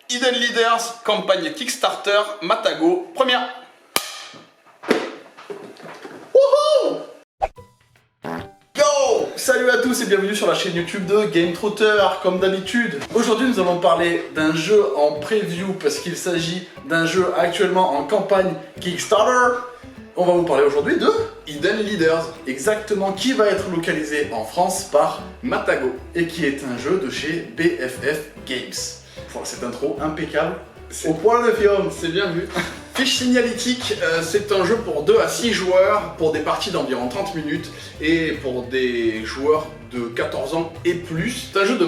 Hidden Leaders, campagne Kickstarter, Matago, première. Wouhou! Yo! Salut à tous et bienvenue sur la chaîne YouTube de Game Trotter, comme d'habitude. Aujourd'hui nous allons parler d'un jeu en preview parce qu'il s'agit d'un jeu actuellement en campagne Kickstarter. On va vous parler aujourd'hui de Hidden Leaders, exactement, qui va être localisé en France par Matago et qui est un jeu de chez BFF Games. Pour cette intro impeccable, au point de fion, c'est bien vu. Fiche signalétique, c'est un jeu pour 2 à 6 joueurs, pour des parties d'environ 30 minutes et pour des joueurs de 14 ans et plus. C'est un jeu de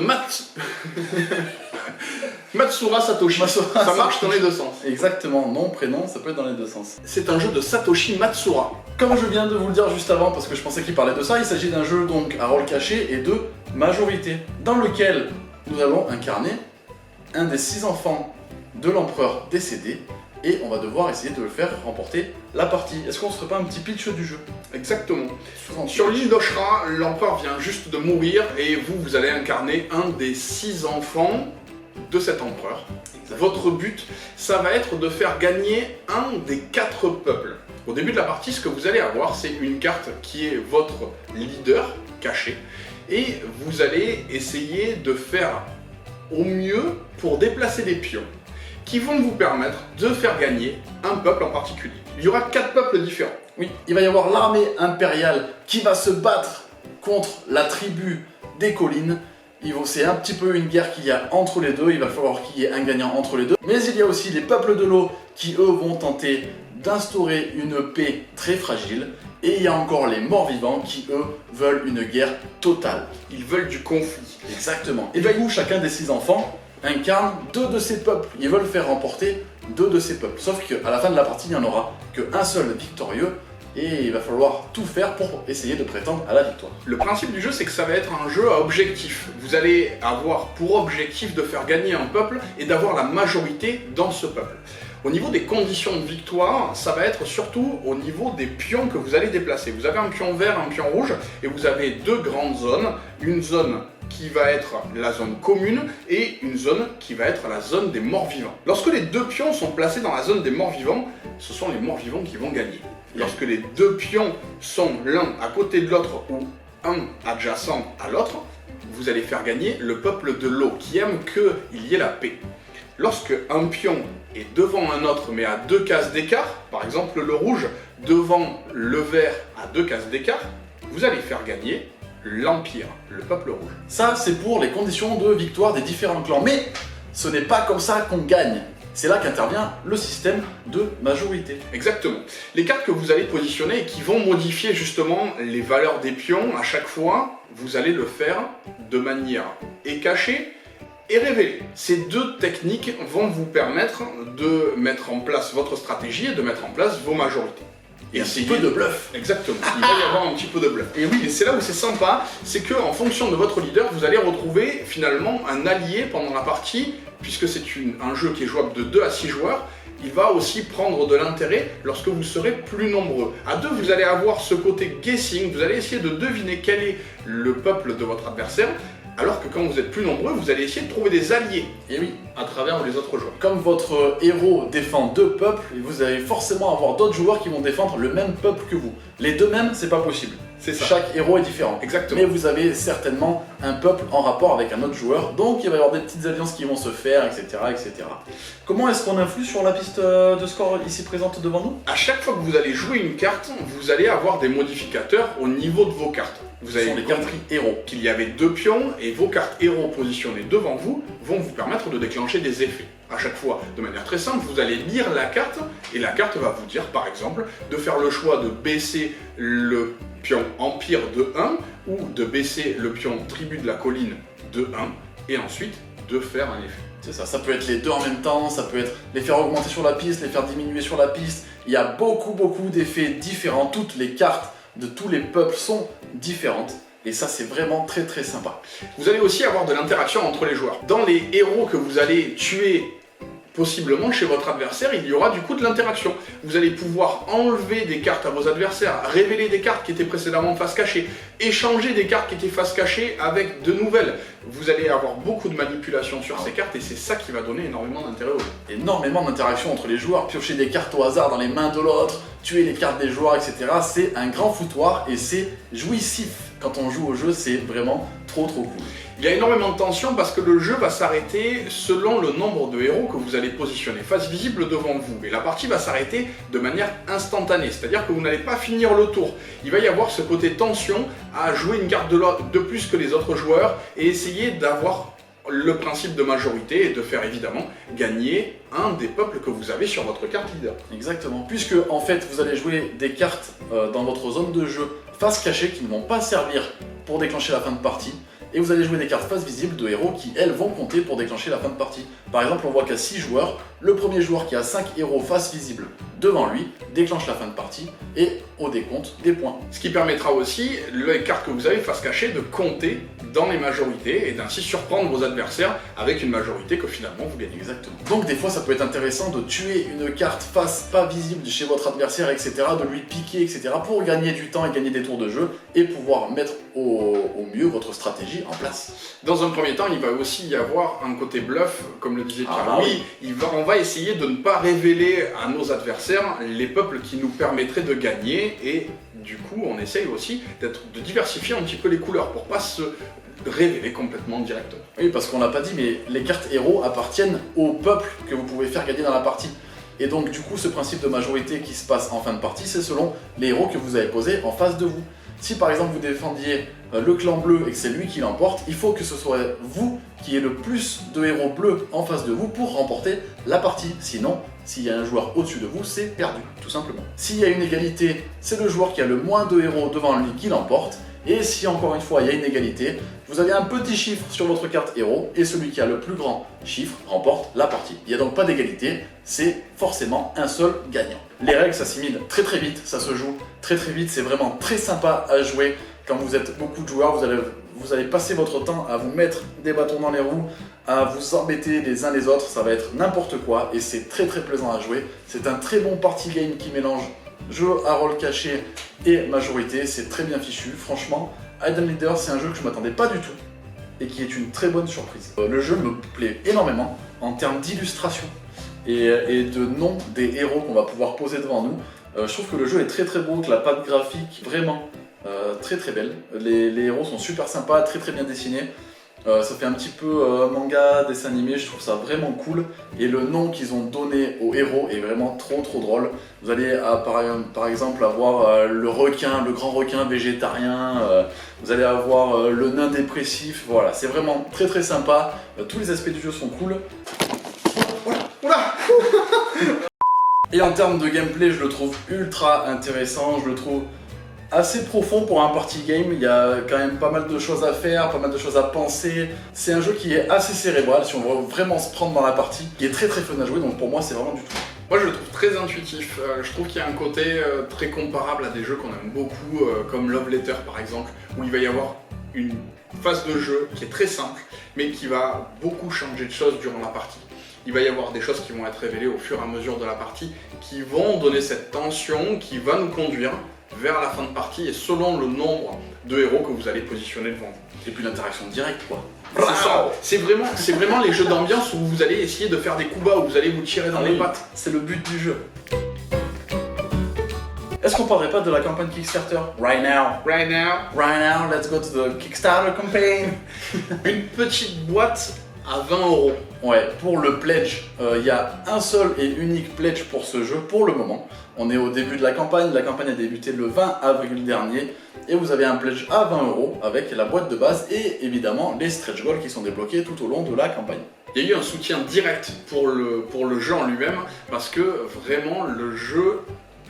Matsura Satoshi. Ça marche dans les deux sens. Exactement, nom, prénom, ça peut être dans les deux sens. C'est un jeu de Satoshi Matsura. Comme je viens de vous le dire juste avant, parce que je pensais qu'il parlait de ça, il s'agit d'un jeu donc à rôle caché et de majorité, dans lequel nous allons incarner un des 6 enfants de l'empereur décédé et on va devoir essayer de le faire remporter la partie. Est-ce qu'on se ferait pas un petit pitch du jeu? Exactement. Sur l'île d'Oshra, l'empereur vient juste de mourir et vous allez incarner un des 6 enfants de cet empereur. Exactement. Votre but, ça va être de faire gagner un des 4 peuples. Au début de la partie, ce que vous allez avoir, c'est une carte qui est votre leader caché et vous allez essayer de faire au mieux pour déplacer des pions qui vont vous permettre de faire gagner un peuple en particulier. Il y aura 4 peuples différents. Oui, il va y avoir l'armée impériale qui va se battre contre la tribu des collines. C'est un petit peu une guerre qu'il y a entre les deux, il va falloir qu'il y ait un gagnant entre les deux. Mais il y a aussi les peuples de l'eau qui eux vont tenter d'instaurer une paix très fragile. Et il y a encore les morts-vivants qui, eux, veulent une guerre totale. Ils veulent du conflit. Exactement. Et du coup, chacun des 6 enfants incarne 2 de ces peuples. Ils veulent faire remporter 2 de ces peuples. Sauf qu'à la fin de la partie, il n'y en aura qu'un seul victorieux. Et il va falloir tout faire pour essayer de prétendre à la victoire. Le principe du jeu, c'est que ça va être un jeu à objectif. Vous allez avoir pour objectif de faire gagner un peuple et d'avoir la majorité dans ce peuple. Au niveau des conditions de victoire, ça va être surtout au niveau des pions que vous allez déplacer. Vous avez un pion vert, un pion rouge, et vous avez 2 grandes zones. Une zone qui va être la zone commune et une zone qui va être la zone des morts-vivants. Lorsque les 2 pions sont placés dans la zone des morts-vivants, ce sont les morts-vivants qui vont gagner. Lorsque les 2 pions sont l'un à côté de l'autre ou un adjacent à l'autre, vous allez faire gagner le peuple de l'eau qui aime qu'il y ait la paix. Lorsque un pion est devant un autre mais à 2 cases d'écart, par exemple le rouge devant le vert à 2 cases d'écart, vous allez faire gagner l'Empire, le peuple rouge. Ça, c'est pour les conditions de victoire des différents clans. Mais ce n'est pas comme ça qu'on gagne. C'est là qu'intervient le système de majorité. Exactement. Les cartes que vous allez positionner et qui vont modifier justement les valeurs des pions à chaque fois, vous allez le faire de manière cachée et révélée. Ces 2 techniques vont vous permettre de mettre en place votre stratégie et de mettre en place vos majorités. Et un petit peu de bluff. Exactement. Il va y avoir un petit peu de bluff. Et oui, et c'est là où c'est sympa, c'est qu'en fonction de votre leader, vous allez retrouver finalement un allié pendant la partie, puisque c'est un jeu qui est jouable de 2 à 6 joueurs. Il va aussi prendre de l'intérêt lorsque vous serez plus nombreux. À 2, vous allez avoir ce côté guessing, vous allez essayer de deviner quel est le peuple de votre adversaire, alors que quand vous êtes plus nombreux, vous allez essayer de trouver des alliés. Et oui, à travers les autres joueurs. Comme votre héros défend 2 peuples, vous allez forcément avoir d'autres joueurs qui vont défendre le même peuple que vous. Les 2 mêmes, c'est pas possible. C'est ça. Chaque héros est différent. Exactement. Mais vous avez certainement un peuple en rapport avec un autre joueur, donc il va y avoir des petites alliances qui vont se faire, etc. etc. Comment est-ce qu'on influe sur la piste de score ici présente devant nous? À chaque fois que vous allez jouer une carte, vous allez avoir des modificateurs au niveau de vos cartes. Vous avez les cartes héros, qu'il y avait 2 pions, et vos cartes héros positionnées devant vous vont vous permettre de déclencher des effets. À chaque fois, de manière très simple, vous allez lire la carte, et la carte va vous dire, par exemple, de faire le choix de baisser le pion Empire de 1, ou de baisser le pion Tribu de la colline de 1, et ensuite de faire un effet. C'est ça, ça peut être les 2 en même temps, ça peut être les faire augmenter sur la piste, les faire diminuer sur la piste. Il y a beaucoup d'effets différents, toutes les cartes de tous les peuples sont différentes. Et ça, c'est vraiment très sympa. Vous allez aussi avoir de l'interaction entre les joueurs. Dans les héros que vous allez tuer possiblement chez votre adversaire, il y aura du coup de l'interaction. Vous allez pouvoir enlever des cartes à vos adversaires, révéler des cartes qui étaient précédemment face cachée, échanger des cartes qui étaient face cachée avec de nouvelles. Vous allez avoir beaucoup de manipulation sur ces cartes et c'est ça qui va donner énormément d'intérêt au jeu. Énormément d'interaction entre les joueurs, piocher des cartes au hasard dans les mains de l'autre, tuer les cartes des joueurs, etc. C'est un grand foutoir et c'est jouissif. Quand on joue au jeu, c'est vraiment trop cool. Il y a énormément de tension parce que le jeu va s'arrêter selon le nombre de héros que vous allez positionner face visible devant vous. Et la partie va s'arrêter de manière instantanée, c'est-à-dire que vous n'allez pas finir le tour. Il va y avoir ce côté tension à jouer une carte de plus que les autres joueurs et essayer d'avoir le principe de majorité et de faire évidemment gagner un des peuples que vous avez sur votre carte leader. Exactement, puisque en fait vous allez jouer des cartes dans votre zone de jeu face cachée qui ne vont pas servir pour déclencher la fin de partie. Et vous allez jouer des cartes face visible de héros qui, elles, vont compter pour déclencher la fin de partie. Par exemple, on voit qu'à 6 joueurs, le premier joueur qui a 5 héros face visible devant lui déclenche la fin de partie et au décompte des points. Ce qui permettra aussi, les cartes que vous avez face cachée, de compter dans les majorités et d'ainsi surprendre vos adversaires avec une majorité que finalement vous gagnez. Exactement. Donc des fois ça peut être intéressant de tuer une carte face pas visible chez votre adversaire, etc., de lui piquer, etc., pour gagner du temps et gagner des tours de jeu et pouvoir mettre au mieux votre stratégie en place. Dans un premier temps, il va aussi y avoir un côté bluff, comme le disait Pierre. Oui, on va essayer de ne pas révéler à nos adversaires les peuples qui nous permettraient de gagner et du coup on essaye aussi de diversifier un petit peu les couleurs pour pas se révéler complètement directement. Oui, parce qu'on l'a pas dit, mais les cartes héros appartiennent au peuple que vous pouvez faire gagner dans la partie. Et donc du coup ce principe de majorité qui se passe en fin de partie, c'est selon les héros que vous avez posés en face de vous. Si par exemple vous défendiez le clan bleu et que c'est lui qui l'emporte, il faut que ce soit vous qui ayez le plus de héros bleus en face de vous pour remporter la partie. Sinon, s'il y a un joueur au-dessus de vous, c'est perdu, tout simplement. S'il y a une égalité, c'est le joueur qui a le moins de héros devant lui qui l'emporte. Et si encore une fois il y a une égalité, vous avez un petit chiffre sur votre carte héros et celui qui a le plus grand chiffre remporte la partie. Il n'y a donc pas d'égalité, c'est forcément un seul gagnant. Les règles s'assimilent très vite, ça se joue très vite, c'est vraiment très sympa à jouer. Quand vous êtes beaucoup de joueurs, vous allez passer votre temps à vous mettre des bâtons dans les roues, à vous embêter les uns les autres, ça va être n'importe quoi et c'est très plaisant à jouer. C'est un très bon party game qui mélange jeu à rôle caché et majorité, c'est très bien fichu. Franchement, Hidden Leader, c'est un jeu que je ne m'attendais pas du tout et qui est une très bonne surprise. Le jeu me plaît énormément en termes d'illustration et de nom des héros qu'on va pouvoir poser devant nous. Je trouve que le jeu est très beau, que la patte graphique vraiment très belle. Les héros sont super sympas, très bien dessinés. Ça fait un petit peu manga, dessin animé, je trouve ça vraiment cool. Et le nom qu'ils ont donné aux héros est vraiment trop drôle. Vous allez par exemple avoir le requin, le grand requin végétarien, vous allez avoir le nain dépressif, voilà, c'est vraiment très sympa. Tous les aspects du jeu sont cool. Oula Et en termes de gameplay, je le trouve ultra intéressant, je le trouve assez profond pour un party game. Il y a quand même pas mal de choses à faire, pas mal de choses à penser. C'est un jeu qui est assez cérébral si on veut vraiment se prendre dans la partie, qui est très fun à jouer, donc pour moi c'est vraiment du tout. Moi je le trouve très intuitif, je trouve qu'il y a un côté très comparable à des jeux qu'on aime beaucoup, comme Love Letter par exemple, où il va y avoir une phase de jeu qui est très simple, mais qui va beaucoup changer de choses durant la partie. Il va y avoir des choses qui vont être révélées au fur et à mesure de la partie, qui vont donner cette tension, qui va nous conduire vers la fin de partie et selon le nombre de héros que vous allez positionner devant vous. Et puis l'interaction directe quoi. C'est vraiment les jeux d'ambiance où vous allez essayer de faire des coups bas, où vous allez vous tirer dans les pattes. C'est le but du jeu. Est-ce qu'on parlerait pas de la campagne Kickstarter? Right now, Let's go to the Kickstarter campaign. Une petite boîte à 20 €. Ouais, pour le pledge, il y a un seul et unique pledge pour ce jeu pour le moment. On est au début de la campagne a débuté le 20 avril dernier et vous avez un pledge à 20 € avec la boîte de base et évidemment les stretch goals qui sont débloqués tout au long de la campagne. Il y a eu un soutien direct pour le jeu en lui-même parce que vraiment le jeu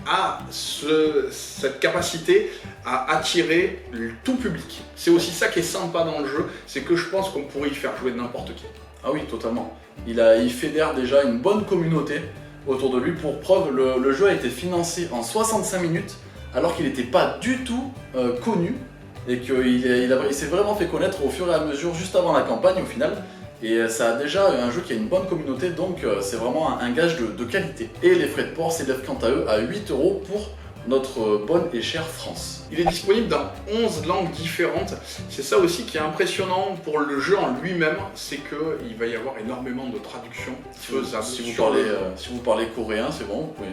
a cette capacité à attirer tout public. C'est aussi ça qui est sympa dans le jeu, c'est que je pense qu'on pourrait y faire jouer n'importe qui. Ah oui, totalement. Il fédère déjà une bonne communauté autour de lui. Pour preuve, le jeu a été financé en 65 minutes alors qu'il n'était pas du tout connu et qu'il s'est vraiment fait connaître au fur et à mesure juste avant la campagne au final. Et ça a déjà un jeu qui a une bonne communauté, donc c'est vraiment un gage de qualité. Et les frais de port s'élèvent quant à eux à 8 € pour notre bonne et chère France. Il est disponible dans 11 langues différentes. C'est ça aussi qui est impressionnant pour le jeu en lui-même, c'est qu'il va y avoir énormément de traductions faisables. Si vous parlez coréen, c'est bon, vous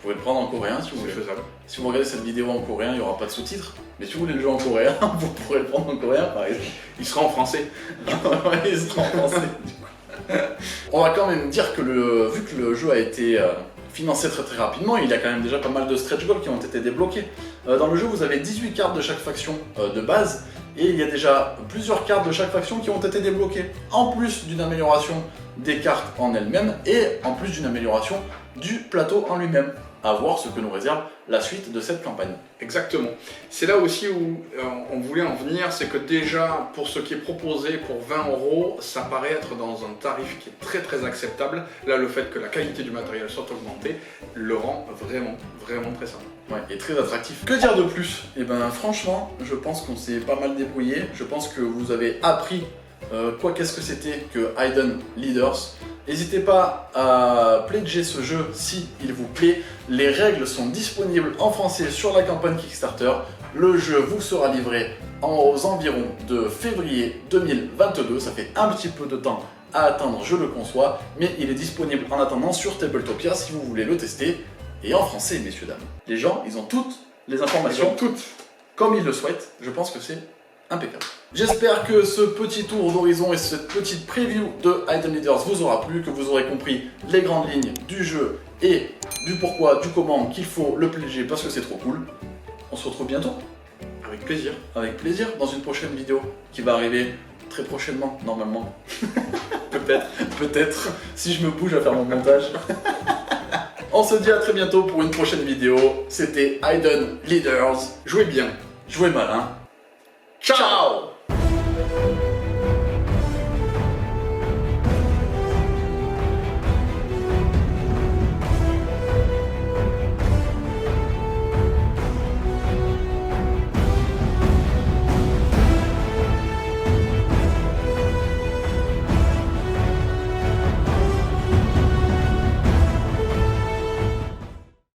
pouvez le prendre en coréen si vous voulez. Faisable. Si vous regardez cette vidéo en coréen, il n'y aura pas de sous-titres. Mais si vous voulez le jeu en coréen, vous pourrez le prendre en coréen par exemple. Il sera en français. Ouais, il sera en français du coup. On va quand même dire que vu que le jeu a été financé très rapidement, il y a quand même déjà pas mal de stretch goals qui ont été débloqués. Dans le jeu, vous avez 18 cartes de chaque faction de base, et il y a déjà plusieurs cartes de chaque faction qui ont été débloquées, en plus d'une amélioration des cartes en elles-mêmes, et en plus d'une amélioration du plateau en lui-même. À voir ce que nous réserve la suite de cette campagne. Exactement. C'est là aussi où on voulait en venir, c'est que déjà, pour ce qui est proposé pour 20 €, ça paraît être dans un tarif qui est très acceptable. Là, le fait que la qualité du matériel soit augmentée le rend vraiment très simple. Ouais, et très attractif. Que dire de plus? Et ben franchement, je pense qu'on s'est pas mal débrouillé. Je pense que vous avez appris qu'est-ce que c'était que Hidden Leaders. N'hésitez pas à pledger ce jeu si il vous plaît. Les règles sont disponibles en français sur la campagne Kickstarter. Le jeu vous sera livré aux environs de février 2022. Ça fait un petit peu de temps à attendre, je le conçois, mais il est disponible en attendant sur Tabletopia si vous voulez le tester. Et en français, messieurs, dames. Les gens, ils ont toutes les informations, comme ils le souhaitent. Je pense que c'est impeccable. J'espère que ce petit tour d'horizon et cette petite preview de Hidden Leaders vous aura plu, que vous aurez compris les grandes lignes du jeu et du pourquoi, du comment qu'il faut le pledger parce que c'est trop cool. On se retrouve bientôt. Avec plaisir. Avec plaisir dans une prochaine vidéo qui va arriver très prochainement, normalement. Peut-être, si je me bouge à faire mon montage. On se dit à très bientôt pour une prochaine vidéo. C'était Hidden Leaders. Jouez bien. Jouez malin. Ciao.